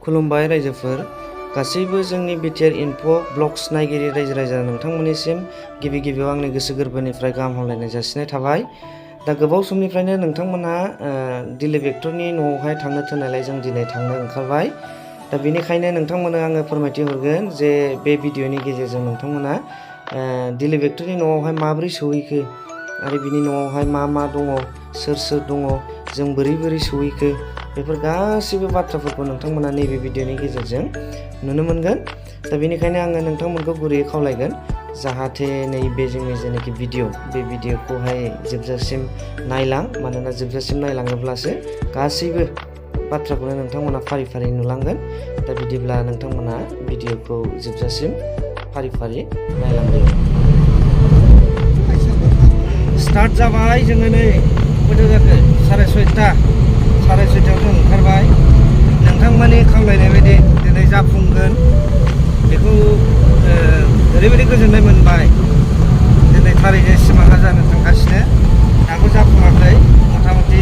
खुलुमबाय रायजोफोर गासैबो जोंनि बिटिआर इनफ' ब्लग्स नायगिरि रायजो राजा नोंथांमोननिसिम गिबि गिबियाव आंनि गोसो गोरबोनिफ्राय गाहाम हामलायनाय जासिनाय थाबाय। दा गोबाव समनिफ्रायनो नोंथांमोनहा दिलीप एक्टरनि न'आवहाय थांनो थोननायलाय जों दिनै थांनो ओंखारबाय। दा बेनिखायनो नोंथांमोननो आङो फोरमायथि हरगोन जे बे भिडिअनि गेजेरजों नोंथांमोना दिलीप एक्टरनि न'आवहाय माबोरै सहैखो आरो बिनि न'आवहाय मा दङ, सोर दङ, जों बोरै सहैखो बेफोर गासैबो बाथ्राफोरखौ नोंथांमोना नैबे भिडिअनि गेजेरजों नुनो मोनगोन। दा बेनिखायनो आङो नोंथांमोनखौ गुरैयै खावलायगोन जाहाथे नैबे जोंनि जेनाखि भिडिअ बे भिडिअखौहाय जोबजासिम नायलां, मानोना जोबजासिम नायलाङोब्लासो गासैबो बाथ्राखौनो नोंथांमोना फारि फारि नुलांगोन। दा बिदिब्ला नोंथांमोना भिडिअखौ जोबजासिम फारि फारि नायलांदो। स्टार्ट जाबाय जोङो नै खयथा जाखो 6:30 6:30 जों ओंखारबाय। नोंथांमोननि खावलायनाय बायदि दिनै जाफुंगोन बेखौ ओरैबायदि गोजोननाय मोनबाय। दिनै थारैनो सिमाङा जानो थांगासिनो, दाबो जाफुङाखै। मथा मथि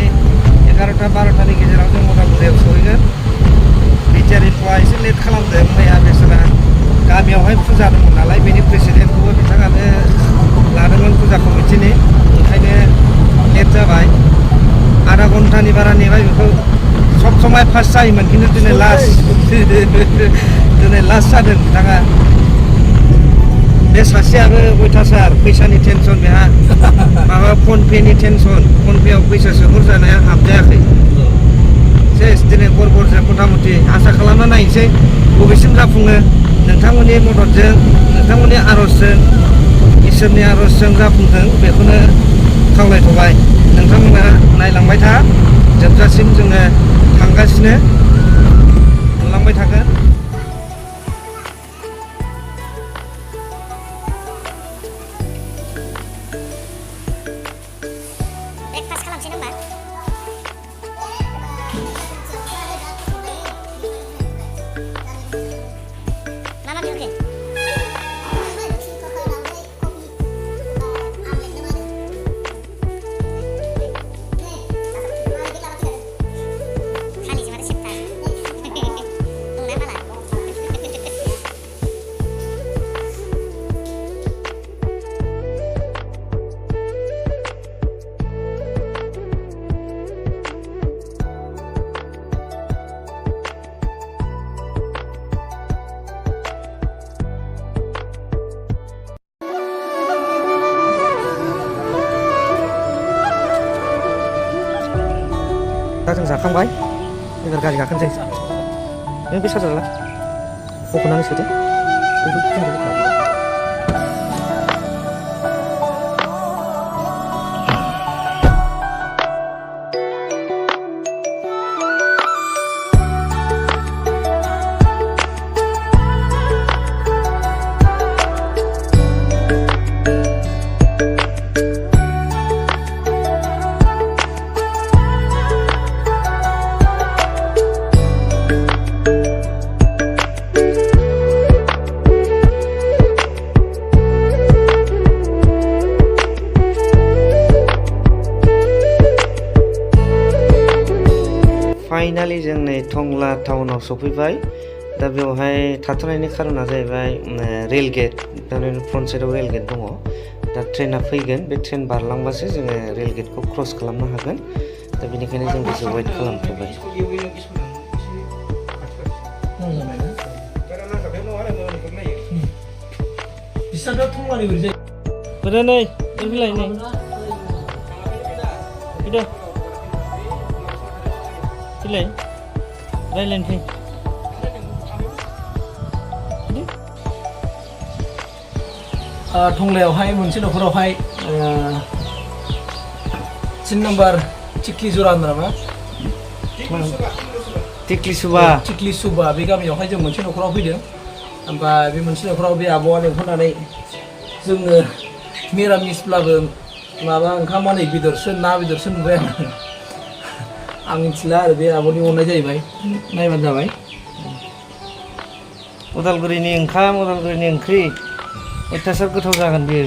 11टा 12टानि गेजेराव जों उदालगुरियाव सहैगोन। बिटिआर इनफ'आ एसे लेट खालामदों, मैया बेसोरा गामियावहाय फुजा दंमोन नालाय, बेनि प्रेसिडेन्टखौबो बिथाङानो लादोंमोन फुजा कमिटिनि, ओंखायनो लेट जाबाय। आधा घन्टानि बारा नेबाय। बेखौ सब समय फार्स्ट जायोमोन, खिन्थु दिनै लास्ट जादों बिथाङा। बे सासेयाबो अयथासार फैसानि टेनसन, बेहा माबा फनपेनि टेनसन, फनपेआव फैसा सोहरजानाया हाबजायाखै। सेस दिनै गरबरजों मथा मथि आसा खालामना नायनोसै बबेसिम जाफुङो। नोंथांमोननि मददजों, नोंथांमोननि आर'जजों, इसोरनि आर'जजों जाफुंथों बेखौनो खावलायथ'बाय। नोंथांमोना नायलांबाय था, जोबजासिम जोङो थांगासिनो, नुलांबाय थागोन। ब्रेकफास्ट खालामसै नामा? मा बिहरखो? दा जों जाखांबाय, एबार गारि गाखोनोसै। नों बे चार्जारला बख'नानै सोदो। फाइनालि जों नै टंला टाउनाव सफैबाय। दा बेवहाय थाथ'नायनि खारना जाहैबाय रेल गेट, दा फ्रन्ट साइडआव रेल गेट दङ। दा ट्रेना फैगोन, बे ट्रेन बारलांबासो जोङो रेल गेटखौ क्रस खालामनो हागोन। दा बेनिखायनो जों दसे वेट खालामथ'बाय। टंलायावहाय मोनसे न'खरावहाय 3 नाम्बार टिक्ली जरा होनो नामा? टिक्ली सुबा बे गामियावहाय जों मोनसे न'खराव फैदों। ओमफ्राय बे मोनसे न'खराव बे आब'आ लेंहरनानै जोङो मिरामिसब्लाबो माबा ओंखाम नै बेदरसो, ना बेदरसो नुबाय आं मिथिला आरो बे आब'नि अननाय जाहैबाय, नायबानो जाबाय। उदालगुरिनि ओंखाम, उदालगुरिनि ओंख्रि अयथासार गोथाव जागोन बियो।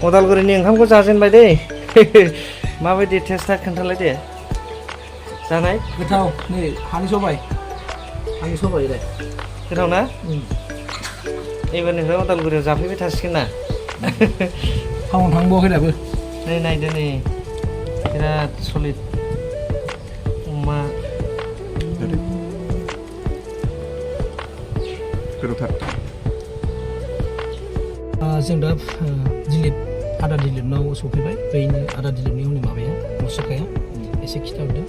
उदालगुरिनि ओंखामखौ जाजेनबाय दै। माबायदि टेस्टआ खोन्थालाय दे जानाय गोथाव नै हानि सबाय दे गोथाव ना एबारनिफ्राय उदालगुरियाव जाफैबाय थासिगोन ना टाउन थांबावाखै दाबो नै नायदो नै बिराद सलिड अमा जों दा दिलिप आदा दिलिपनाव सफैबाय बैनि आदा दिलिपनि उननि माबाया मुसुखाया एसे खिथाहरदो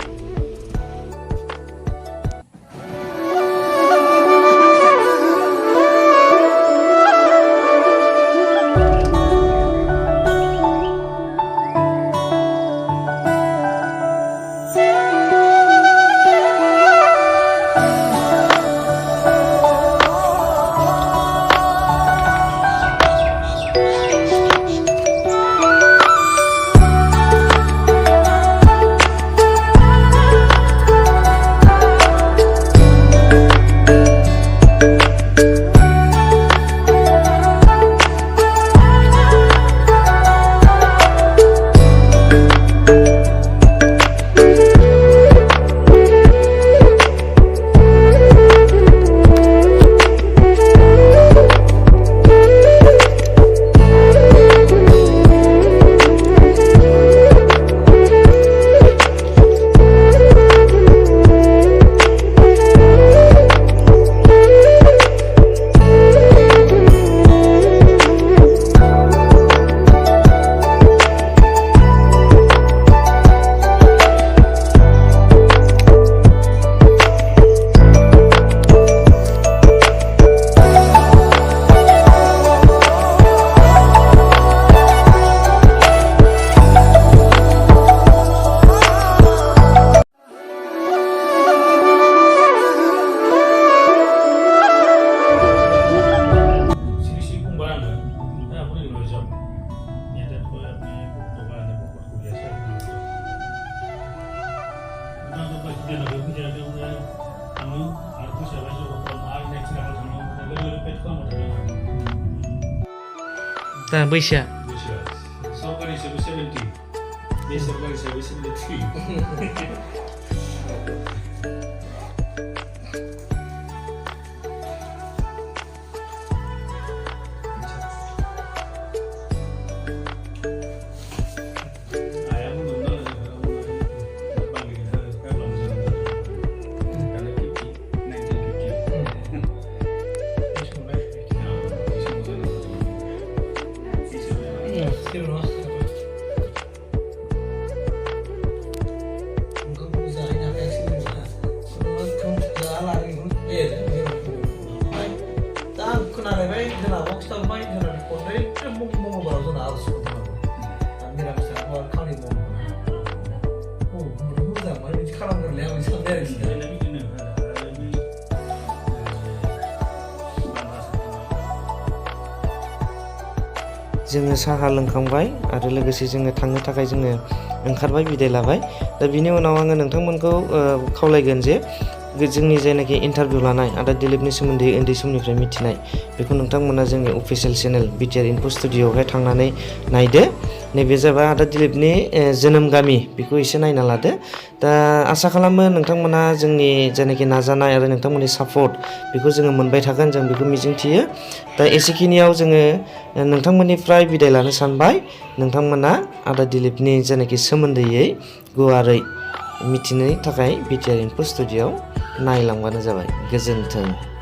दा बैसोआ सरकारि हिसाबै 70 बेसरकारि हिसाबै 73 जोङो साहा लोंखांबाय आरो लोगोसे जोङो थांनो थाखाय जोङो ओंखारबाय बिदाय लाबाय दा बिनि उनाव आङो नोंथांमोनखौ खावलायगोन जे जोंनि जायनाखि इन्टारभिउ लानाय आदा दिलिपनि सोमोन्दै उन्दै समनिफ्राय मिथिनाय बेखौ नोंथांमोना जोंनि अफिसियेल चेनेल बिटिआर इनफो स्टुडिअ'आवहाय थांनानै नायदो नैबे जाबाय आदा दिलिपनि जोनोम गामि बेखौ एसे नायना लादो दा आसा खालामो नोंथांमोना जोंनि जायनाखि नाजानाय आरो नोंथांमोननि सापर्ट बेखौ जोङो मोनबाय थागोन जों बेखौ मिजिंथियो दा एसेखिनियाव जोङो नोंथांमोननिफ्राय बिदाय लानो सानबाय नोंथांमोना आदा दिलिपनि जायनाखि सोमोन्दैयै गुवारै मिथिनो थाखाय बिटिआर इनफो स्टुडिअ'आव नायलांबानो जाबाय गोजोन्थों।